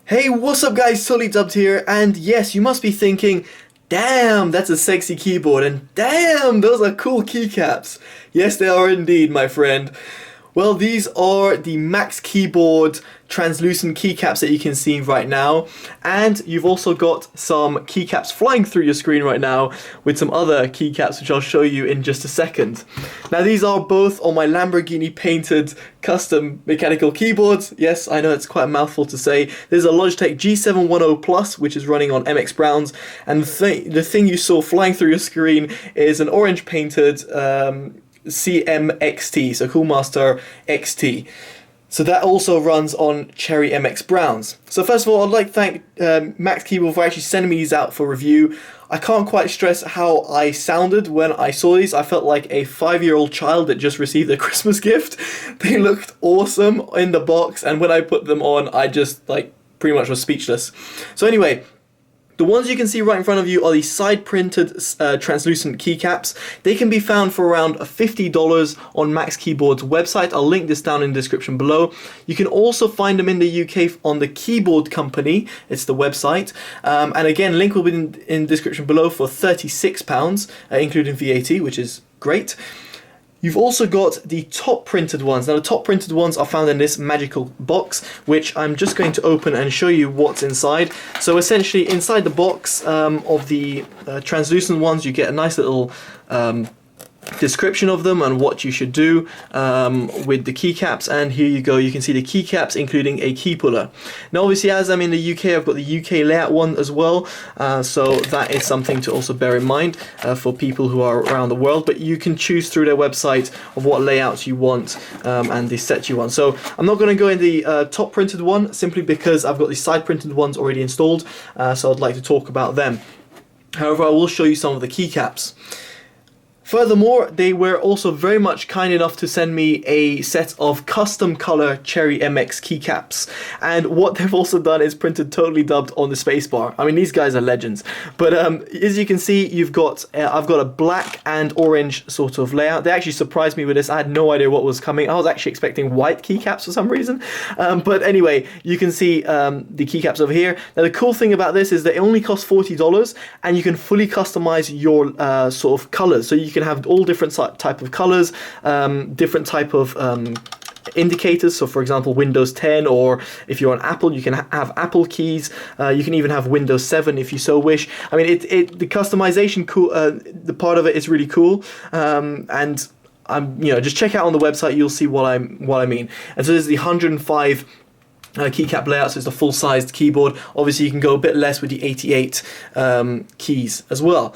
Hey, what's up guys, TotallyDubbed here, and yes, you must be thinking, damn, that's a sexy keyboard, and damn, those are cool keycaps. Yes, they are indeed, my friend. Well, these are the Max Keyboard translucent keycaps that you can see right now, and you've also got some keycaps flying through your screen right now with some other keycaps which I'll show you in just a second. Now these are both on my Lamborghini painted custom mechanical keyboards. Yes, I know it's quite a mouthful to say. There's a Logitech G710 Plus which is running on MX Browns, and the thing you saw flying through your screen is an orange painted CMXT, so Coolmaster XT. So that also runs on Cherry MX Browns. So first of all, I'd like to thank Max Keyboard for actually sending me these out for review. I can't quite stress how I sounded when I saw these. I felt like a 5-year-old child that just received a Christmas gift. They looked awesome in the box, and when I put them on, I just pretty much was speechless. So anyway, the ones you can see right in front of you are the side-printed translucent keycaps. They can be found for around $50 on Max Keyboard's website. I'll link this down in the description below. You can also find them in the UK on the Keyboard Company. It's the website. And again, link will be in the description below for £36, including VAT, which is great. You've also got the top printed ones. Now the top printed ones are found in this magical box, which I'm just going to open and show you what's inside. So essentially inside the box of the translucent ones you get a nice little description of them and what you should do with the keycaps, and here you go, you can see the keycaps including a key puller. Now obviously as I'm in the UK, I've got the UK layout one as well, so that is something to also bear in mind for people who are around the world, but you can choose through their website of what layouts you want and the set you want. So I'm not going to go in the top printed one simply because I've got the side printed ones already installed, so I'd like to talk about them. However, I will show you some of the keycaps. Furthermore, they were also very much kind enough to send me a set of custom color Cherry MX keycaps, and what they've also done is printed TotallyDubbed on the spacebar. I mean, these guys are legends. But as you can see, you've got I've got a black and orange sort of layout. They actually surprised me with this. I had no idea what was coming. I was actually expecting white keycaps for some reason. But anyway, you can see the keycaps over here. Now the cool thing about this is they only cost $40, and you can fully customize your sort of colors. So you can have all different type of colors, different type of indicators. So for example, Windows 10, or if you're on Apple, you can have Apple keys. You can even have Windows 7 if you so wish. I mean, the customization the part of it is really cool, and just check out on the website. You'll see what I mean. And so there's the 105 keycap layout, so it's a full-sized keyboard. Obviously, you can go a bit less with the 88 keys as well.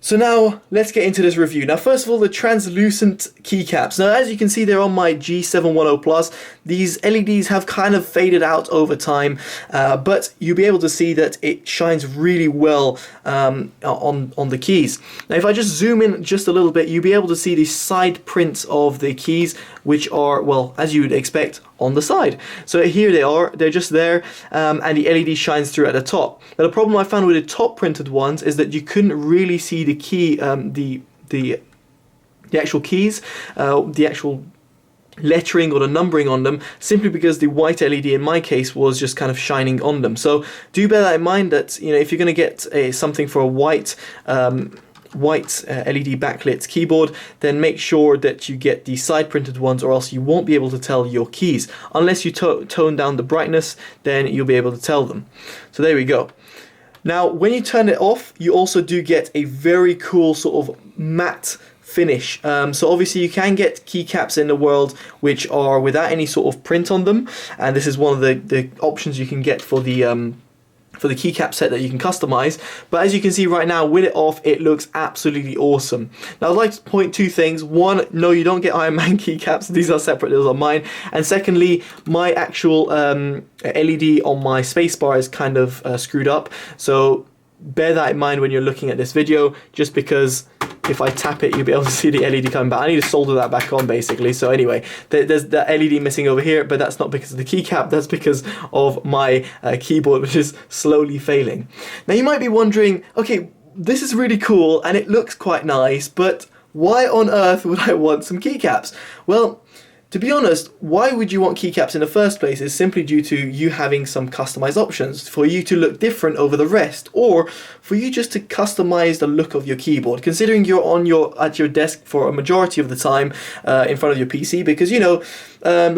So now, let's get into this review. Now first of all, the translucent keycaps. Now as you can see, they're on my G710 Plus. These LEDs have kind of faded out over time, but you'll be able to see that it shines really well on the keys. Now if I just zoom in just a little bit, you'll be able to see the side prints of the keys, which are, well, as you would expect, on the side. So here they are, they're just there, and the LED shines through at the top. Now the problem I found with the top printed ones is that you couldn't really see the key, the actual keys, the actual lettering or the numbering on them, simply because the white LED in my case was just kind of shining on them. So do bear that in mind, that if you're going to get something for a white LED backlit keyboard, then make sure that you get the side printed ones, or else you won't be able to tell your keys. Unless you tone down the brightness, then you'll be able to tell them. So there we go. Now when you turn it off, you also do get a very cool sort of matte finish. So obviously you can get keycaps in the world which are without any sort of print on them, and this is one of the options you can get for the keycap set that you can customize. But as you can see right now, with it off, it looks absolutely awesome. Now I'd like to point two things. One, no, you don't get Iron Man keycaps. These are separate, those are mine. And secondly, my actual LED on my spacebar is kind of screwed up. So bear that in mind when you're looking at this video, just because if I tap it, you'll be able to see the LED coming back. I need to solder that back on basically. So anyway, there's the LED missing over here, but that's not because of the keycap, that's because of my keyboard, which is slowly failing. Now you might be wondering, okay, this is really cool and it looks quite nice, but why on earth would I want some keycaps? Well, To be honest, why would you want keycaps in the first place is simply due to you having some customized options, for you to look different over the rest, or for you just to customize the look of your keyboard, considering you're at your desk for a majority of the time in front of your PC, because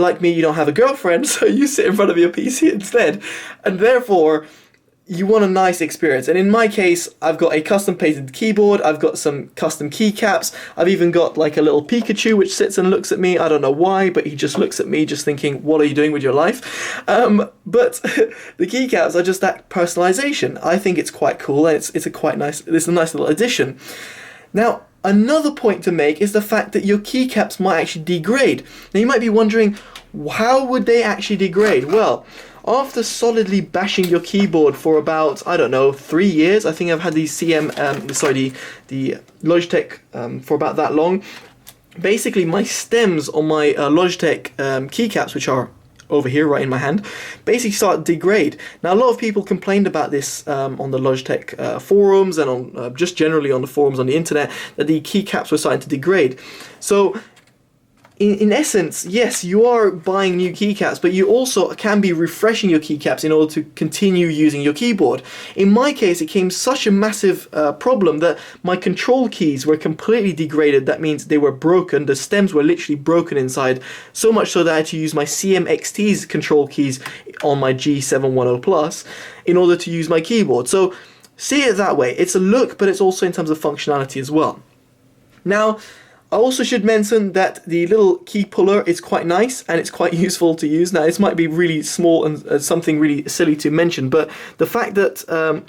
like me, you don't have a girlfriend, so you sit in front of your PC instead, and therefore you want a nice experience. And in my case, I've got a custom painted keyboard, I've got some custom keycaps, I've even got like a little Pikachu which sits and looks at me. I don't know why, but he just looks at me just thinking, what are you doing with your life? But the keycaps are just that personalization. I think it's quite cool, and it's a nice little addition. Now, another point to make is the fact that your keycaps might actually degrade. Now you might be wondering, how would they actually degrade? Well, after solidly bashing your keyboard for about, I don't know, 3 years, I think I've had the Logitech for about that long. Basically, my stems on my Logitech keycaps, which are over here right in my hand, basically start to degrade. Now, a lot of people complained about this on the Logitech forums and on just generally on the forums on the internet, that the keycaps were starting to degrade. So in essence, yes, you are buying new keycaps, but you also can be refreshing your keycaps in order to continue using your keyboard. In my case, it became such a massive problem that my control keys were completely degraded. That means they were broken. The stems were literally broken inside, so much so that I had to use my CMXT's control keys on my G710 Plus in order to use my keyboard. So see it that way. It's a look, but it's also in terms of functionality as well. Now, I also should mention that the little key puller is quite nice and it's quite useful to use. Now, this might be really small and something really silly to mention, but the fact that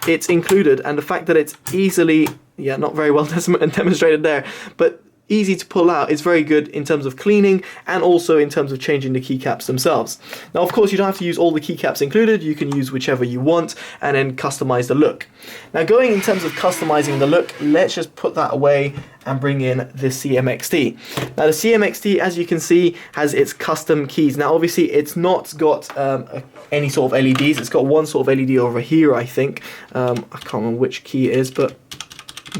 it's included and the fact that it's easily, not very well demonstrated there, but easy to pull out is very good in terms of cleaning and also in terms of changing the keycaps themselves. Now, of course, you don't have to use all the keycaps included. You can use whichever you want and then customize the look. Now, going in terms of customizing the look, let's just put that away and bring in the CMXT. Now, the CMXT, as you can see, has its custom keys. Now, obviously, it's not got any sort of LEDs. It's got one sort of LED over here, I think. I can't remember which key it is, but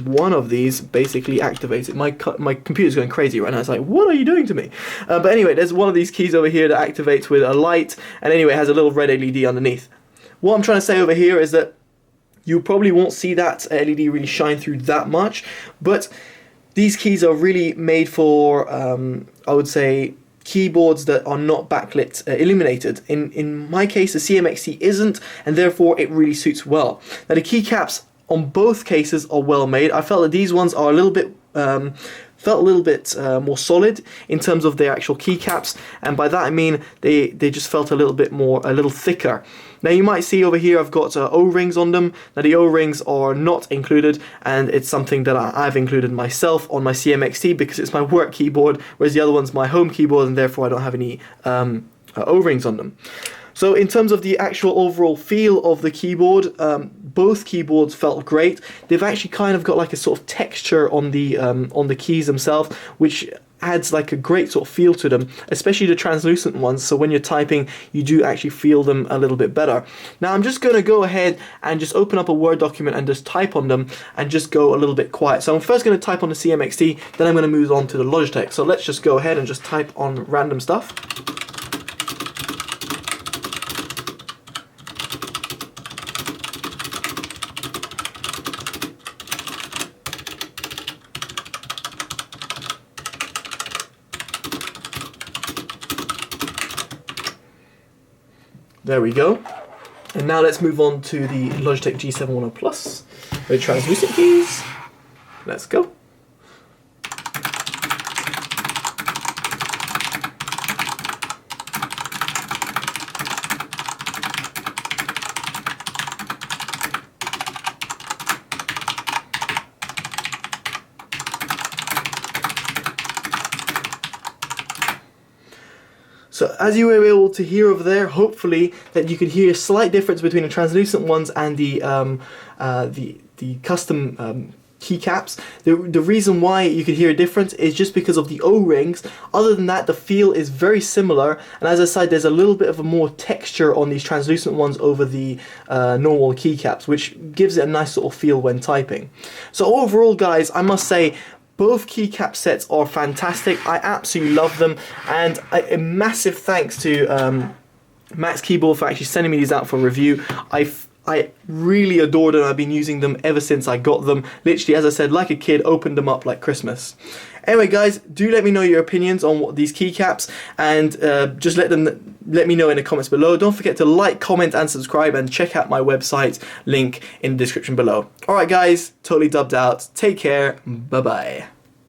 one of these basically activates it. My computer's going crazy right now. It's like, what are you doing to me? But anyway, there's one of these keys over here that activates with a light, and anyway, it has a little red LED underneath. What I'm trying to say over here is that you probably won't see that LED really shine through that much, but these keys are really made for, I would say, keyboards that are not backlit illuminated. In my case, the CMXT isn't, and therefore it really suits well. Now, the keycaps on both cases are well made. I felt that these ones are a little bit more solid in terms of their actual keycaps, and by that I mean they just felt a little thicker. Now, you might see over here I've got O-rings on them. Now, the O-rings are not included, and it's something that I've included myself on my CMXT because it's my work keyboard, whereas the other one's my home keyboard, and therefore I don't have any O-rings on them. So in terms of the actual overall feel of the keyboard, both keyboards felt great. They've actually kind of got like a sort of texture on the keys themselves, which adds like a great sort of feel to them, especially the translucent ones, so when you're typing you do actually feel them a little bit better. Now, I'm just going to go ahead and just open up a Word document and just type on them and just go a little bit quiet. So I'm first going to type on the CMXT, then I'm going to move on to the Logitech. So let's just go ahead and just type on random stuff. There we go. And now let's move on to the Logitech G710 Plus with translucent keys. Let's go. So as you were able to hear over there, hopefully that you could hear a slight difference between the translucent ones and the custom keycaps. The reason why you could hear a difference is just because of the O-rings. Other than that, the feel is very similar, and as I said, there's a little bit of a more texture on these translucent ones over the normal keycaps, which gives it a nice sort of feel when typing. So overall, guys, I must say, Both keycap sets are fantastic. I absolutely love them, and a massive thanks to Max Keyboard for actually sending me these out for review. I really adore them. I've been using them ever since I got them. Literally, as I said, like a kid, opened them up like Christmas. Anyway, guys, do let me know your opinions on these keycaps, and just let me know in the comments below. Don't forget to like, comment, and subscribe, and check out my website link in the description below. Alright, guys, totally dubbed out. Take care. Bye-bye.